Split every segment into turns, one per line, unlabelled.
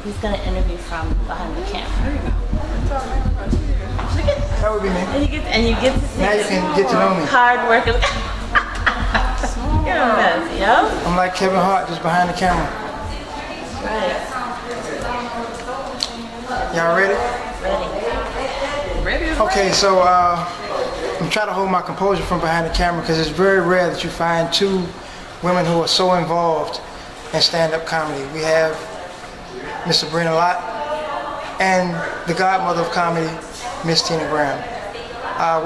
He's going to interview from behind the camera.
That would be me.
And you get to see
Now you can get to know me.
hard work. You're a mess, yo.
I'm like Kevin Hart, just behind the camera.
Right.
Y'all ready?
Ready.
Okay, so I'm trying to hold my composure from behind the camera because it's very rare that you find two women who are so involved in stand-up comedy. We have Miss Sabrina Lott and the godmother of comedy, Miss Tina Graham.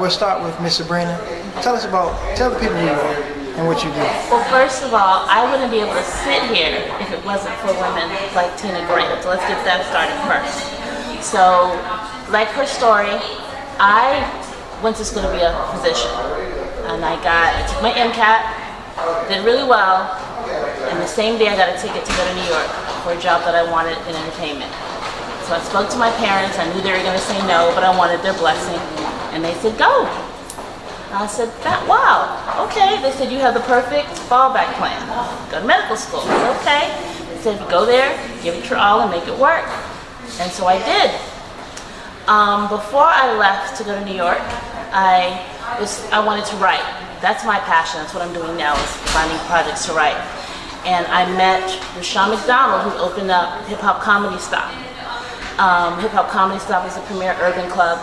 We'll start with Miss Sabrina. Tell the people who you are and what you do.
Well, first of all, I wouldn't be able to sit here if it wasn't for women like Tina Graham. So let's get that started first. So, like her story, I went to school to be a physician. And I took my MCAT, did really well, and the same day I got a ticket to go to New York for a job that I wanted in entertainment. So I spoke to my parents. I knew they were going to say no, but I wanted their blessing. And they said, go. I said, wow, okay. They said, you have the perfect fallback plan. Go to medical school. I said, okay. They said, go there, give it your all, and make it work. And so I did. Before I left to go to New York, I wanted to write. That's my passion. That's what I'm doing now, is finding projects to write. And I met Rushion McDonald, who opened up Hip Hop Comedy Stop. Hip Hop Comedy Stop is a premier urban club.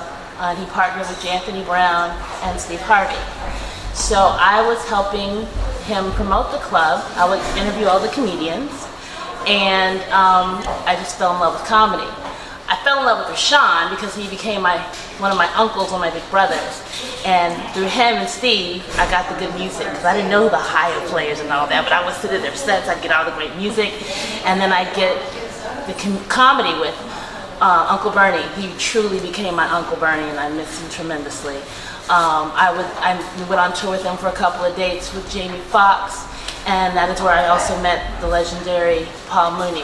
He partnered with J. Anthony Brown and Steve Harvey. So I was helping him promote the club. I would interview all the comedians, and I just fell in love with comedy. I fell in love with Rushion because he became one of my uncles, one of my big brothers. And through him and Steve, I got the good music, because I didn't know the higher players and all that, but I would sit in their sets, I'd get all the great music, and then I'd get the comedy with Uncle Bernie. He truly became my Uncle Bernie, and I miss him tremendously. I went on tour with him for a couple of dates with Jamie Foxx, and that is where I also met the legendary Paul Mooney.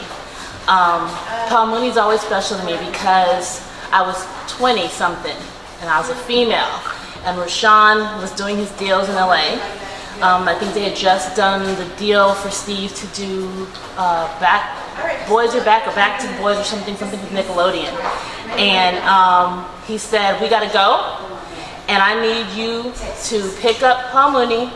Paul Mooney's always special to me because I was 20-something, and I was a female, and Rushion was doing his deals in LA. I think they had just done the deal for Steve to do Boys Are Back, or Back to the Boys, or something with Nickelodeon. And he said, we gotta go, and I need you to pick up Paul Mooney,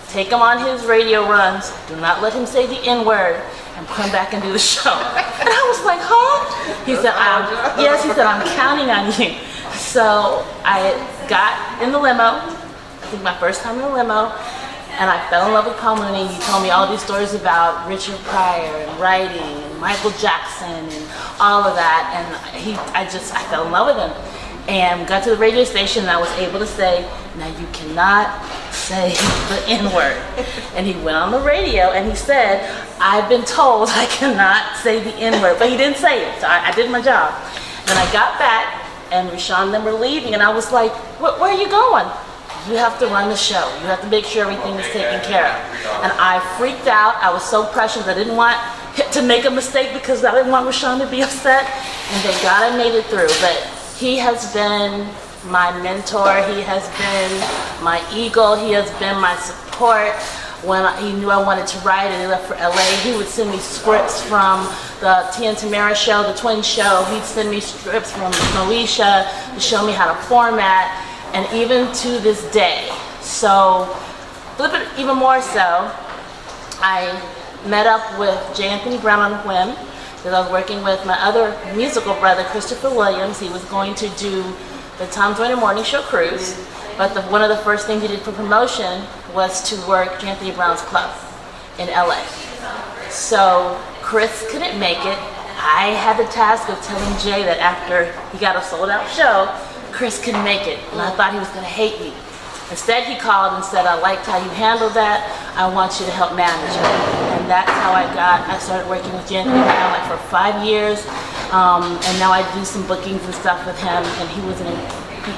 take him on his radio runs, do not let him say the N-word, and come back and do the show. And I was like, huh? He said, yes, he said, I'm counting on you. So I got in the limo, I think my first time in the limo, and I fell in love with Paul Mooney. He told me all these stories about Richard Pryor and writing and Michael Jackson and all of that, and I fell in love with him. And we got to the radio station, and I was able to say, now you cannot say the N-word. And he went on the radio and he said, I've been told I cannot say the N-word, but he didn't say it, so I did my job. Then I got back, and Rushion and them were leaving, and I was like, where are you going? You have to run the show. You have to make sure everything is taken care of. And I freaked out. I was so precious. I didn't want to make a mistake because I didn't want Rushion to be upset. And thank God I made it through. But he has been my mentor. He has been my eagle. He has been my support. When he knew I wanted to write and he left for LA, he would send me scripts from the Tia and Tamara show, the Twin show. He'd send me scripts from Moesha to show me how to format, and even to this day. So, a little bit even more so, I met up with J. Anthony Brown on a whim, because I was working with my other musical brother, Christopher Williams. He was going to do the Tom Joyner Morning Show cruise, but one of the first things he did for promotion was to work J. Anthony Brown's club in LA. So Chris couldn't make it. I had the task of telling Jay that after he got a sold out show, Chris couldn't make it, and I thought he was gonna hate me. Instead, he called and said, I liked how you handled that. I want you to help manage it. And that's how I started working with J. Anthony Brown like for 5 years. And now I do some bookings and stuff with him, and he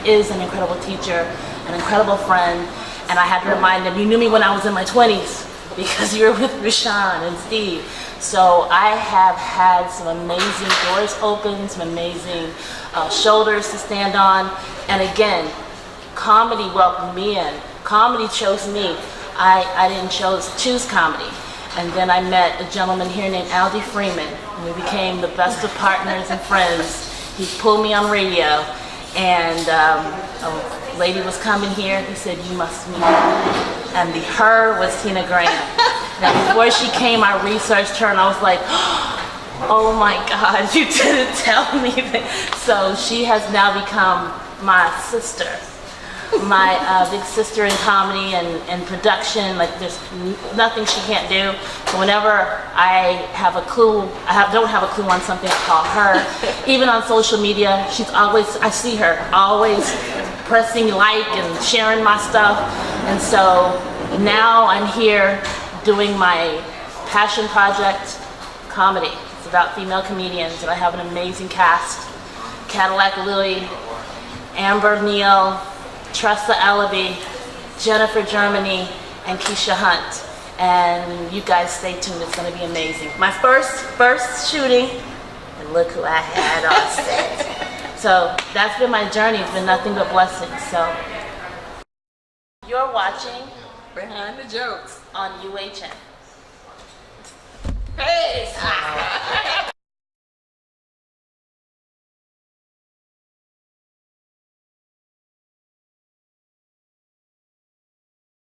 is an incredible teacher, an incredible friend. And I had to remind him, you knew me when I was in my 20s because you were with Rushion and Steve. So I have had some amazing doors open, some amazing shoulders to stand on. And again, comedy welcomed me in. Comedy chose me. I didn't choose comedy. And then I met a gentleman here named Aldi Freeman, and we became the best of partners and friends. He pulled me on radio, and a lady was coming here. He said, "You must meet her." And the her was Tina Graham. Now, before she came, I researched her, and I was like, oh my God, you didn't tell me that. So she has now become my sister. My big sister in comedy and production. Like, there's nothing she can't do. So whenever I have a clue, don't have a clue on something, I call her. Even on social media, she's always, I see her always pressing like and sharing my stuff. And so now I'm here doing my passion project, comedy. It's about female comedians, and I have an amazing cast. Cadillac Lily, Amber Neal, Tressa Ellaby, Jennifer Germany, and Keisha Hunt. And you guys stay tuned, it's gonna be amazing. My first shooting, and look who I had on set. So that's been my journey, it's been nothing but blessings. So you're watching
Behind the Jokes
on UHN.
Hey!